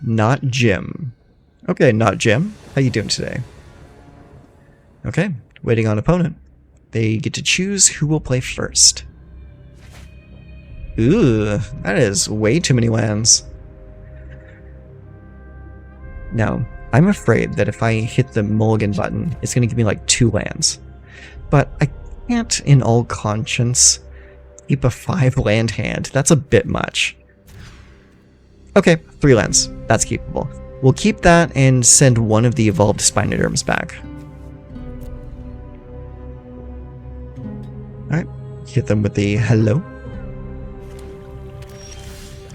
Not Jim. Okay, not Jim. How you doing today? Okay, waiting on opponent. They get to choose who will play first. Ooh, that is way too many lands. Now, I'm afraid that if I hit the mulligan button, it's going to give me like 2 lands. But I can't, in all conscience, keep a 5 land hand. That's a bit much. Okay, 3 lands. That's keepable. We'll keep that and send one of the Evolved Spinoderms back. Alright, hit them with a hello.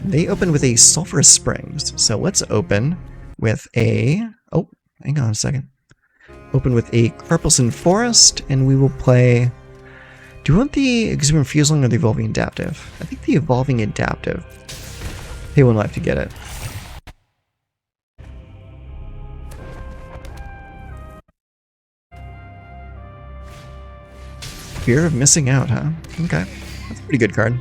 They open with a Sulphurous Springs, so let's open with a... oh, hang on a second. Open with a Karplusan Forest, and we will play... do you want the Exuberant Fuseling or the Evolving Adaptive? I think the Evolving Adaptive. Pay 1 life to get it. Fear of missing out, huh? Okay, that's a pretty good card.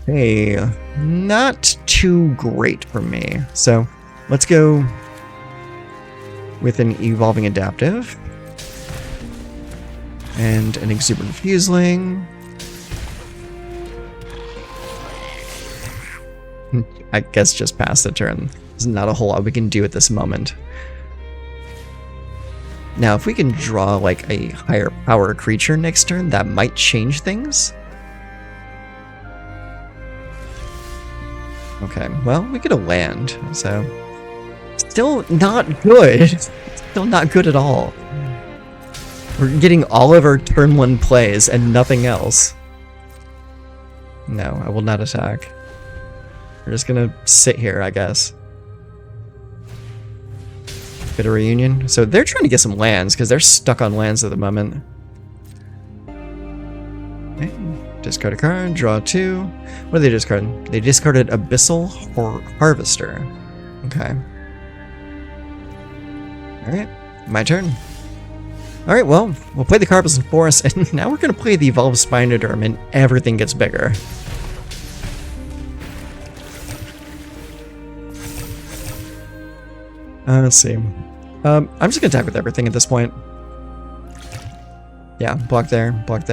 Hey, not too great for me. So let's go with an Evolving Adaptive and an Exuberant Fuseling. I guess just pass the turn. There's not a whole lot we can do at this moment. Now, if we can draw like a higher power creature next turn, that might change things. Okay, well, we get a land, so... still not good! Still not good at all. We're getting all of our turn 1 plays and nothing else. No, I will not attack. We're just gonna sit here, I guess. Bit of reunion. So they're trying to get some lands, because they're stuck on lands at the moment. Okay. Discard a card, draw 2. What did they discard? They discarded Abyssal Harvester. Okay. Alright, my turn. Alright, well, we'll play the Karplusan Forest, and now we're going to play the Evolved Spinoderm, and everything gets bigger. Let's see. I'm just going to attack with everything at this point. Yeah, block there, pop,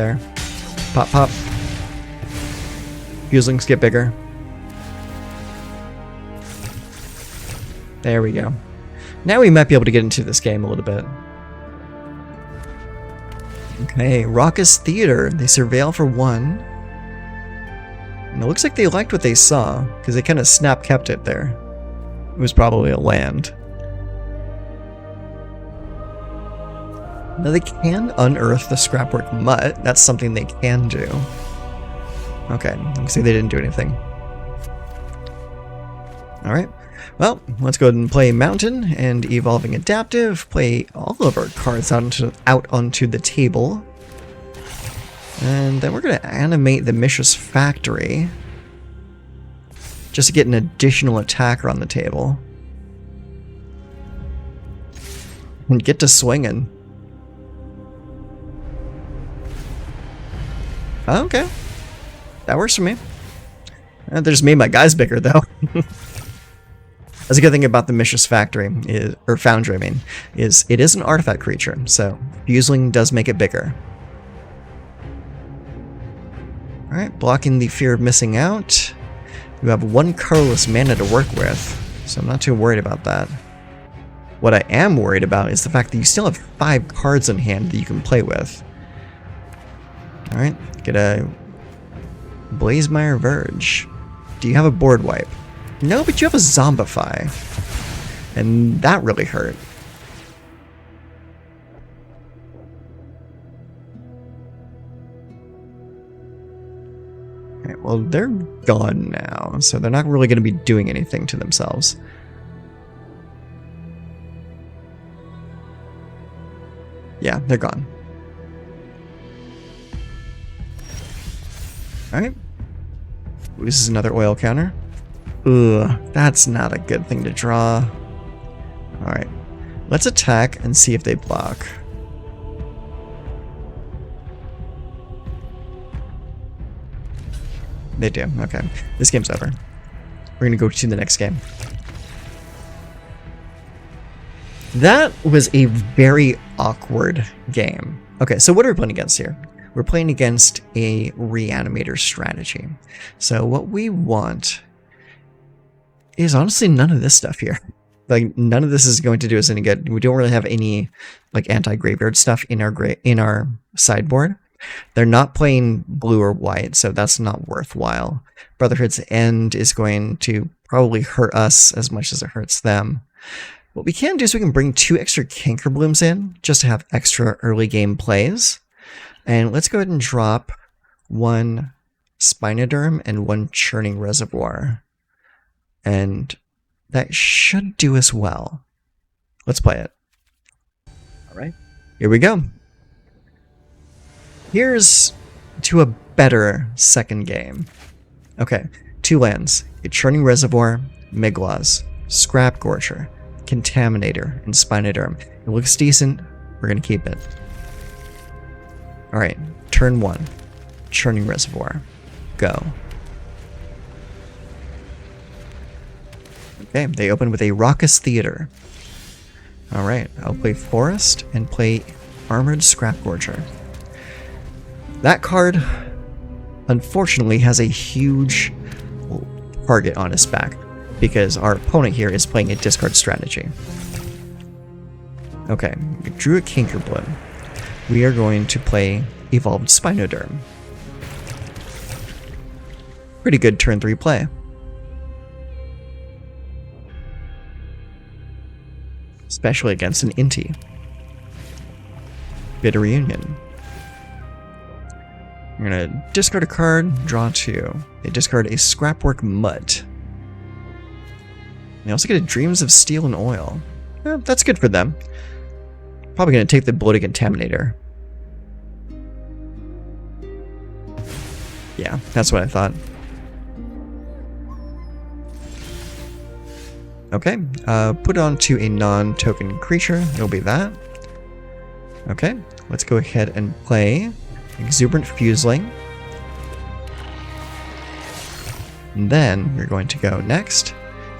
pop. Fuselings get bigger. There we go. Now we might be able to get into this game a little bit. Okay, Raucous Theater. They surveil for 1. And it looks like they liked what they saw, because they kind of snap-kept it there. It was probably a land. Now they can unearth the Scrapwork Mutt. That's something they can do. Okay, looks like they didn't do anything. Alright, well, let's go ahead and play Mountain and Evolving Adaptive. Play all of our cards out onto the table. And then we're going to animate the Mishra's Factory. Just to get an additional attacker on the table. And get to swinging. Okay. That works for me. They just made my guys bigger, though. That's a good thing about the Mishra's Factory, or Foundry, I mean, is it is an artifact creature, so Fuseling does make it bigger. Alright, blocking the fear of missing out. You have 1 colorless mana to work with, so I'm not too worried about that. What I am worried about is the fact that you still have 5 cards in hand that you can play with. Alright, get a Blazemire Verge. Do you have a board wipe? No, but you have a Zombify. And that really hurt. Okay, well, they're gone now, so they're not really going to be doing anything to themselves. Yeah, they're gone. Alright. This is another oil counter. Ugh, that's not a good thing to draw. Alright. Let's attack and see if they block. They do. Okay. This game's over. we're gonna go to the next game. That was a very awkward game. Okay, so what are we playing against here? We're playing against a Reanimator strategy. So what we want is honestly none of this stuff here. Like, none of this is going to do us any good. We don't really have any like anti-graveyard stuff in our sideboard. They're not playing blue or white, so that's not worthwhile. Brotherhood's End is going to probably hurt us as much as it hurts them. What we can do is we can bring 2 extra Cankerblooms in, just to have extra early game plays. And let's go ahead and drop 1 Spinoderm and 1 Churning Reservoir. And that should do us well. Let's play it. Alright, here we go. Here's to a better second game. Okay, 2 lands. A Churning Reservoir, Migloz, Scrapgorger, Contaminator, and Spinoderm. It looks decent. We're going to keep it. Alright, turn 1. Churning Reservoir. Go. Okay, they open with a Raucous Theater. Alright, I'll play Forest and play Armored Scrapgorger. That card, unfortunately, has a huge target on its back, because our opponent here is playing a discard strategy. Okay, we drew a Cankerbloom. We are going to play Evolved Spinoderm. Pretty good turn 3 play. Especially against an Inti. Bitter Reunion. I'm gonna discard a card, draw 2. They discard a Scrapwork Mutt. They also get a Dreams of Steel and Oil. That's good for them. Probably gonna take the Bloated Contaminator. Yeah, that's what I thought. Okay, put it onto a non-token creature. It'll be that. Okay, let's go ahead and play Exuberant Fuseling. And then we're going to go next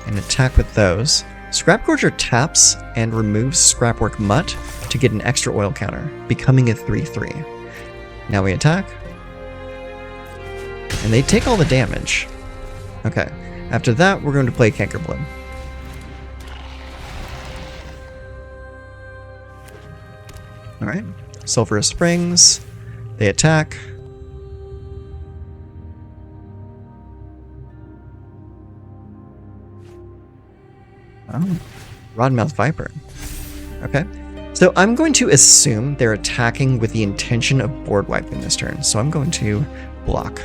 and attack with those. Scrapgorger taps and removes Scrapwork Mutt to get an extra oil counter, becoming a 3/3. Now we attack. And they take all the damage. Okay, after that we're going to play Cankerbloom. Alright, Sulphurous Springs. They attack. Oh, Rodmouth Viper. Okay. So I'm going to assume they're attacking with the intention of board wiping this turn. So I'm going to block.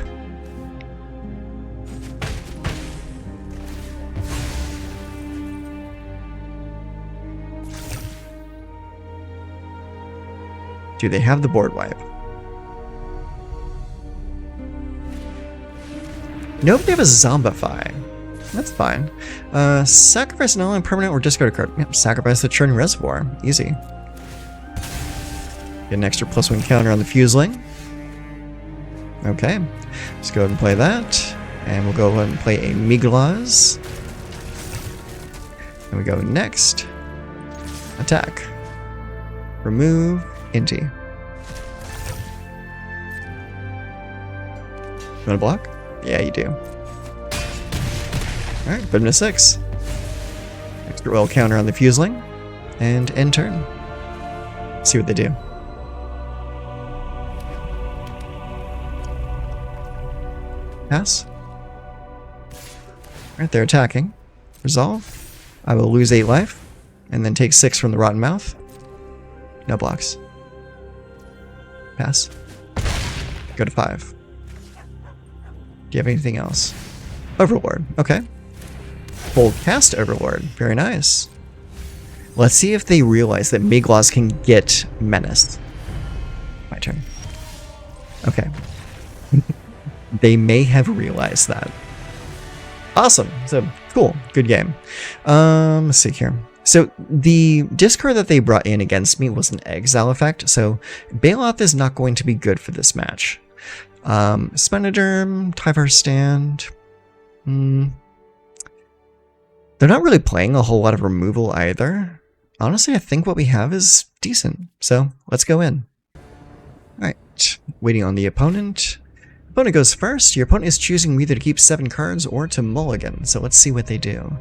Do they have the board wipe? Nope, they have a Zombify. That's fine. Sacrifice an online permanent or discard a card. Yep, sacrifice the Churning Reservoir. Easy. Get an extra +1 counter on the Fuseling. Okay, let's go ahead and play that. And we'll go ahead and play a Migloz. And we go next. Attack. Remove Inti. You want to block? Yeah, you do. Alright, put him to 6. Extra oil counter on the Fuseling. And end turn. See what they do. Pass. Alright, they're attacking. Resolve. I will lose 8 life. And then take 6 from the Rotten Mouth. No blocks. Pass. Go to 5. Do you have anything else? Overlord. Okay. Full cast Overlord. Very nice. Let's see if they realize that Migloz can get Menace. My turn. Okay. They may have realized that. Awesome. So, cool. Good game. Let's see here. So, the discard that they brought in against me was an Exile effect, so Baloth is not going to be good for this match. Spinoderm, Tyvar stand. They're not really playing a whole lot of removal either. Honestly, I think what we have is decent. So let's go in. Alright, waiting on the opponent. Opponent goes first. Your opponent is choosing either to keep 7 cards or to mulligan. So let's see what they do.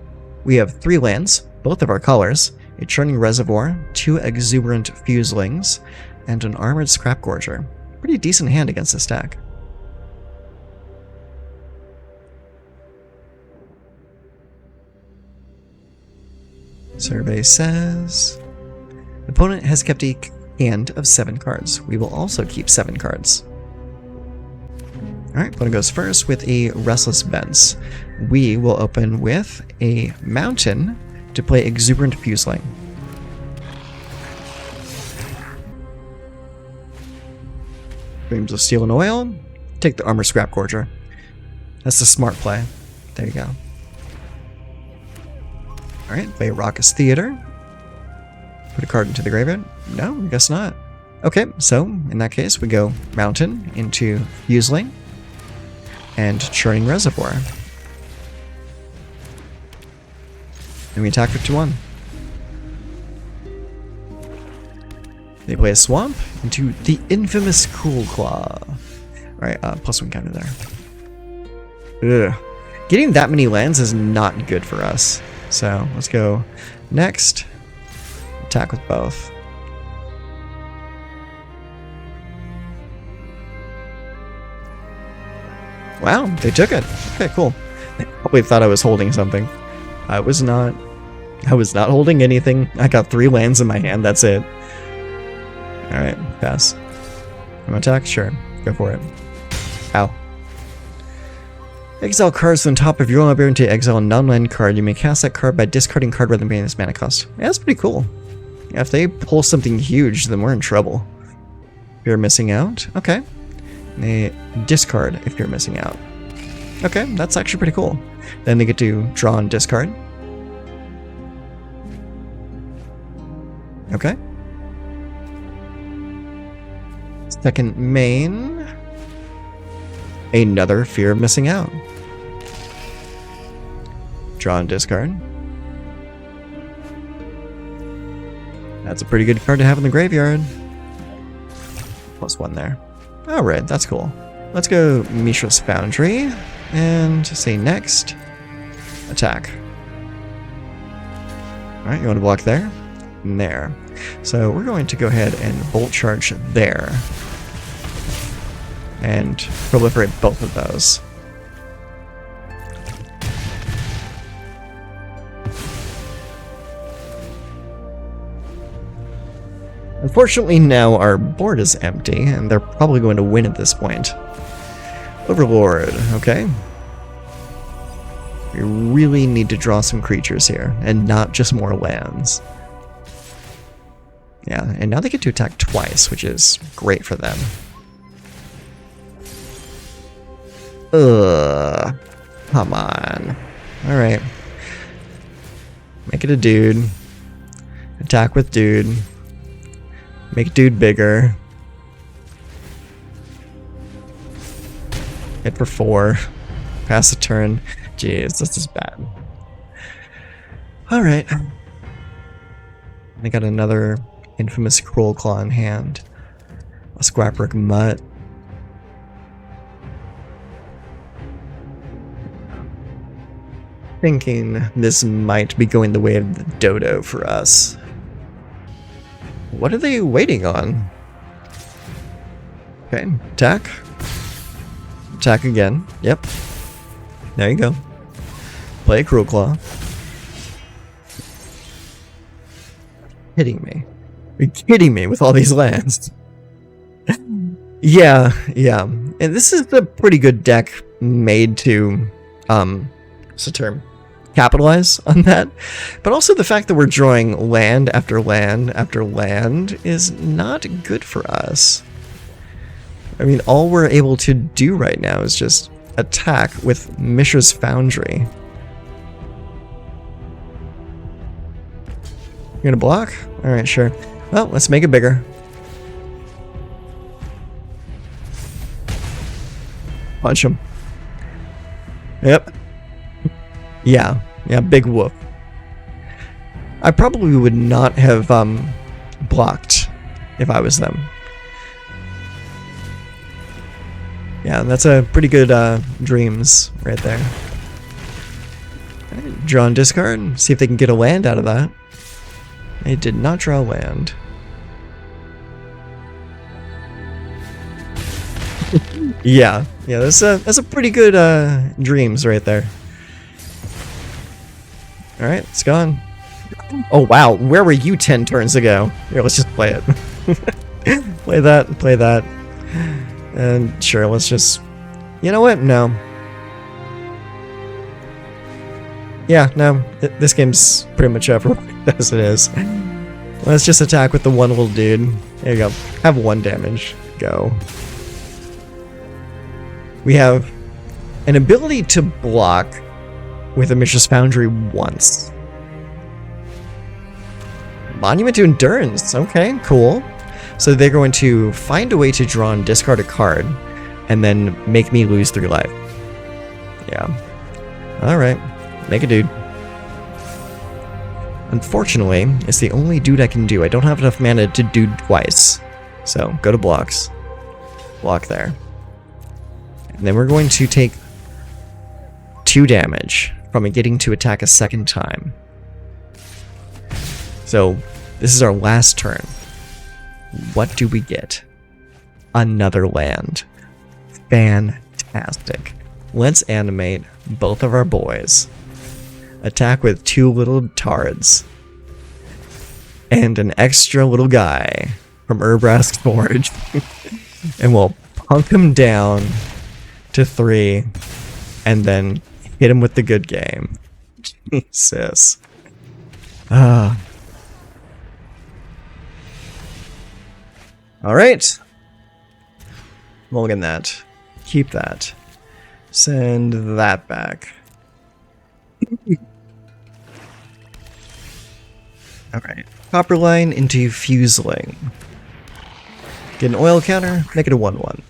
We have 3 lands, both of our colors, a Churning Reservoir, 2 Exuberant Fuselings, and an Armored Scrapgorger. Pretty decent hand against this deck. Survey says the opponent has kept a hand of 7 cards. We will also keep 7 cards. Alright, opponent goes first with a Restless Vents. We will open with a Mountain to play Exuberant Fuseling. Dreams of Steel and Oil. Take the Armored Scrapgorger. That's the smart play. There you go. Alright, play Raucous Theater. Put a card into the graveyard? No, I guess not. Okay, so in that case we go Mountain into Fuseling and Churning Reservoir. And we attack for 2-1. They play a Swamp into the infamous Cruel Claw. Alright, +1 counter there. Ugh. Getting that many lands is not good for us. So let's go next. Attack with both. Wow, they took it. Okay, cool. They probably thought I was holding something. I was not. I was not holding anything. I got 3 lands in my hand. That's it. Alright, pass. I'm attack? Sure. Go for it. Ow. Exile cards from the top of your library to exile a non-land card. You may cast that card by discarding card rather than paying this mana cost. Yeah, that's pretty cool. Yeah, if they pull something huge, then we're in trouble. If you're missing out, okay. They discard if you're missing out. Okay, that's actually pretty cool. Then they get to draw and discard. Okay. Second main. Another Fear of Missing Out. Draw and discard. That's a pretty good card to have in the graveyard. +1 there. Alright, that's cool. Let's go Mishra's Foundry and say next. Attack. Alright, you want to block there? And there. So we're going to go ahead and Bolt Charge there. And proliferate both of those. Unfortunately, now our board is empty, and they're probably going to win at this point. Overlord, okay. We really need to draw some creatures here, and not just more lands. Yeah, and now they get to attack twice, which is great for them. Ugh. Come on. Alright. Make it a dude. Attack with dude. Make dude bigger. Hit for 4. Pass the turn. Jeez, this is bad. Alright. They got another infamous Cruel Claw in hand. A Scrapbrick Mutt. Thinking this might be going the way of the dodo for us. What are they waiting on? Okay, attack. Attack again. Yep. There you go. Play a Cruel Claw. Kidding me. Are you kidding me with all these lands? Yeah. And this is a pretty good deck made to, what's the term? Capitalize on that. But also the fact that we're drawing land after land after land is not good for us. I mean, all we're able to do right now is just attack with Mishra's Foundry. You're gonna block? Alright, sure. Well, let's make it bigger. Punch him. Yep. Yeah, big whoop. I probably would not have blocked if I was them. Yeah, that's a pretty good dreams right there. Right, draw and discard. See if they can get a land out of that. They did not draw a land. Yeah, that's a pretty good dreams right there. All right, it's gone. Oh wow, where were you 10 turns ago? Here, let's just play it. Play that. And sure, let's just... You know what? No. Yeah, no. This game's pretty much over as it is. Let's just attack with the one little dude. There you go. Have 1 damage. Go. We have an ability to block with a Mishra's Foundry once. Monument to Endurance. Okay, cool. So they're going to find a way to draw and discard a card, and then make me lose 3 life. Yeah. Alright. Make a dude. Unfortunately, it's the only dude I can do. I don't have enough mana to dude twice. So, go to blocks. Block there. And then we're going to take 2 damage from it getting to attack a second time. So, this is our last turn. What do we get? Another land. Fantastic. Let's animate both of our boys. Attack with 2 little tards. And an extra little guy from Urabrask Forge. And we'll punk him down to 3. And then hit him with the good game. Jesus. Alright. Mulligan that. Keep that. Send that back. Alright. Copperline into Fuseling. Get an oil counter, make it a 1/1.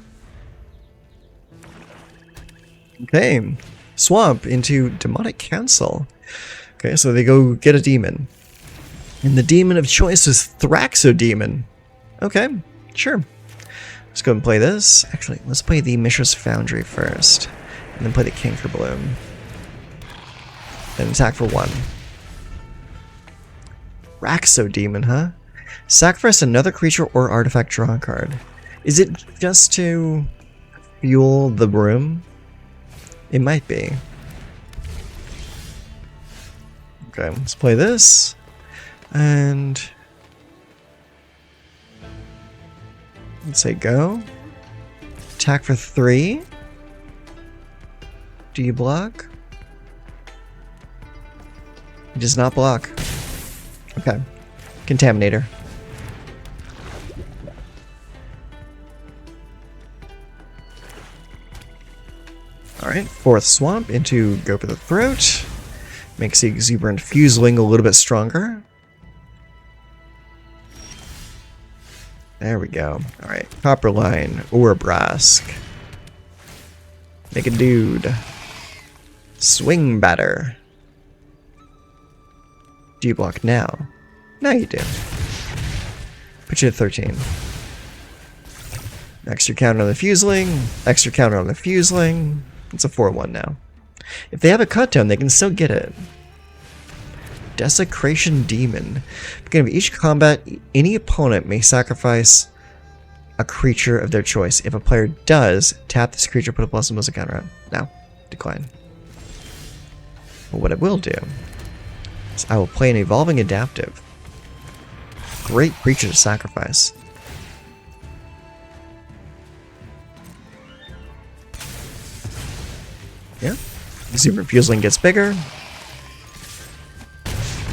Okay. Swamp into Demonic Council. Okay, so they go get a demon. And the demon of choice is Thraxodemon. Okay, sure. Let's go and play this. Actually, let's play the Mishra's Foundry first. And then play the Cankerbloom. Then attack for 1. Thraxodemon, huh? Sacrifice another creature or artifact, draw a card. Is it just to fuel the room? It might be. Okay, let's play this. And let's say go. Attack for 3. Do you block? He does not block. Okay. Contaminator. Alright, 4th swamp into go for the throat. Makes the Exuberant Fuseling a little bit stronger. There we go. Alright, Copperline, Urabrask. Make a dude. Swing batter. Do you block now? Now you do. Put you at 13. Extra counter on the Fuseling. Extra counter on the Fuseling. It's a 4/1 now. If they have a cut down, they can still get it. Desecration Demon. Beginning of each combat, any opponent may sacrifice a creature of their choice. If a player does, tap this creature, put a plus and plus a counter on. Now, decline. But what I will do is I will play an Evolving Adaptive. Great creature to sacrifice. Yeah. Exuberant Fuseling gets bigger.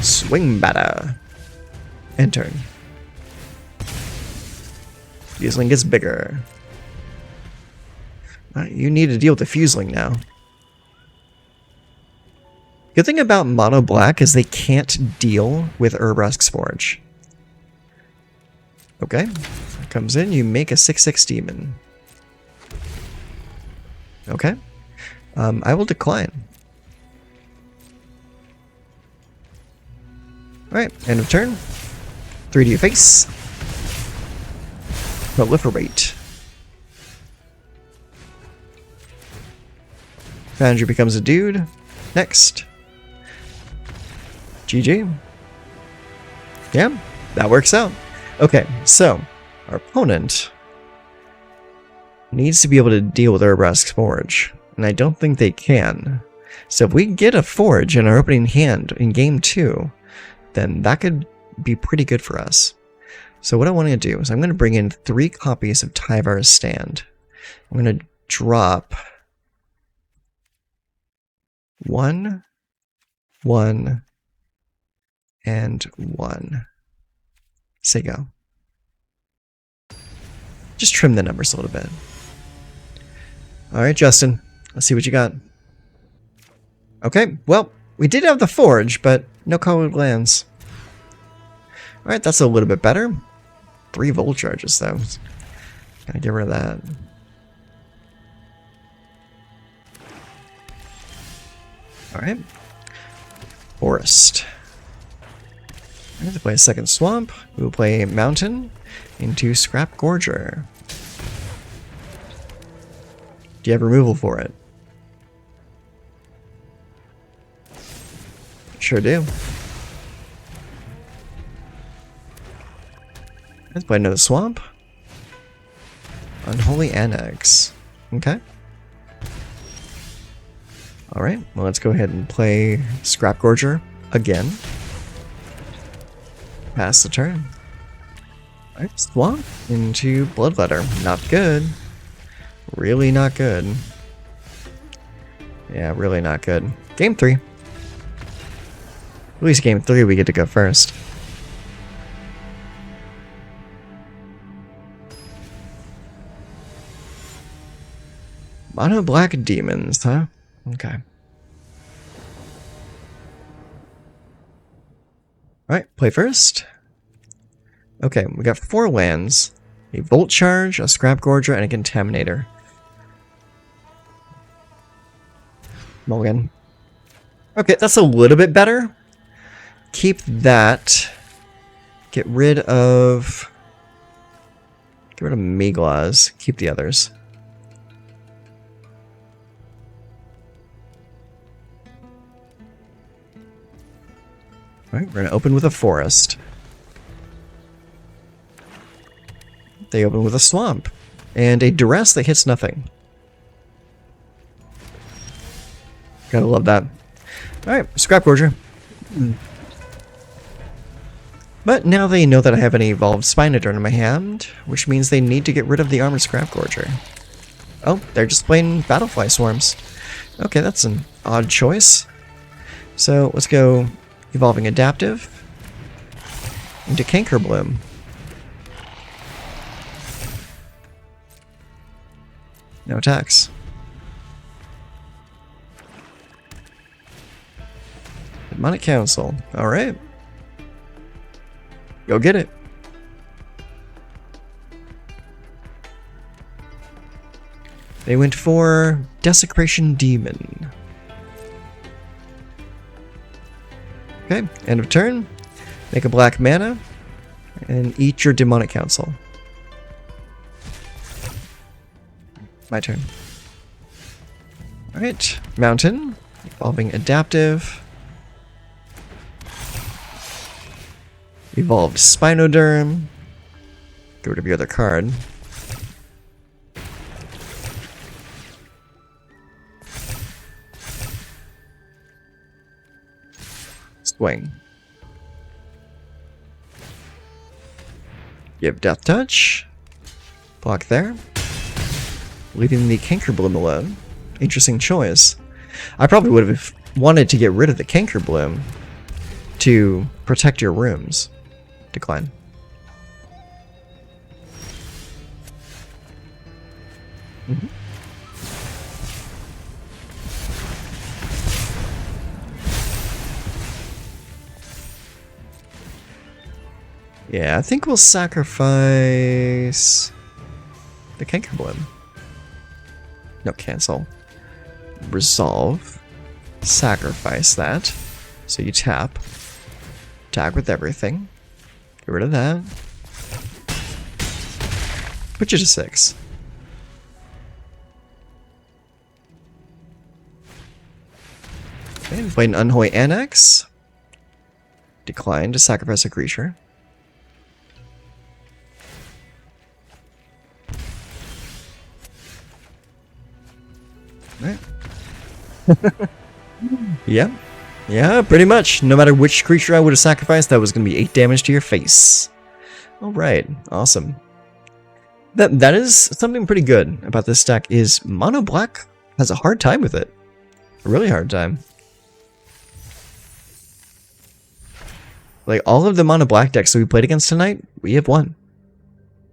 Swing batter. End turn. Fuseling gets bigger. Alright, you need to deal with the Fuseling now. Good thing about mono black is they can't deal with Urabrask's Forge. Okay. Comes in, you make a 6/6 demon. Okay. I will decline. Alright, end of turn. 3 to your face. Proliferate. Foundry becomes a dude. Next. GG. Yeah, that works out. Okay, so our opponent needs to be able to deal with Urabrask's Forge, and I don't think they can. So if we get a Forge in our opening hand in game 2, then that could be pretty good for us. So what I want to do is I'm going to bring in 3 copies of Tyvar's Stand. I'm going to drop 1, 1, and 1. Say go. Just trim the numbers a little bit. Alright, Justin. Let's see what you got. Okay, well, we did have the Forge, but no colored lands. Alright, that's a little bit better. 3 Volt Charges, though. Gotta get rid of that. Alright. Forest. I'm going to play a second Swamp. We will play Mountain into Scrapgorger. Do you have removal for it? Sure do. Let's play another Swamp. Unholy Annex. Okay. Alright, well let's go ahead and play Scrapgorger again. Pass the turn. Alright, Swamp into Bloodletter. Not good. Really not good. Yeah, really not good. Game 3. At least game 3 we get to go first. Mono Black Demons, huh? Okay. Alright, play first. Okay, we got 4 lands. A Volt Charge, a Scrapgorger, and a Contaminator. Mulligan. Okay, that's a little bit better. Keep that. Get rid of Migloz. Keep the others. Alright, we're gonna open with a Forest. They open with a Swamp. And a Duress that hits nothing. Gotta love that. Alright, Scrapgorger. But now they know that I have an Evolved Spinoderm in my hand, which means they need to get rid of the Armored Scrapgorger. Oh, they're just playing Battlefly Swarms. Okay, that's an odd choice. So let's go Evolving Adaptive into Cankerbloom. No attacks. Demonic Council. Alright. Go get it. They went for Desecration Demon. Okay, end of turn. Make a black mana and eat your Demonic Council. My turn. Alright, Mountain. Evolving Adaptive. Evolved Spinoderm. Get rid of your other card. Swing. Give Death Touch. Block there. Leaving the Cankerbloom alone. Interesting choice. I probably would have wanted to get rid of the Cankerbloom to protect your rooms. Decline. Yeah, I think we'll sacrifice the Cankerbloom. No, cancel. Resolve. Sacrifice that. So you tap attack with everything. Get rid of that. Put you to 6. Okay, play an Unholy Annex. Decline to sacrifice a creature. Right. Yeah. Yeah, pretty much. No matter which creature I would have sacrificed, that was going to be 8 damage to your face. Alright, awesome. That is something pretty good about this deck, is mono black has a hard time with it. A really hard time. Like, all of the mono black decks that we played against tonight, we have won.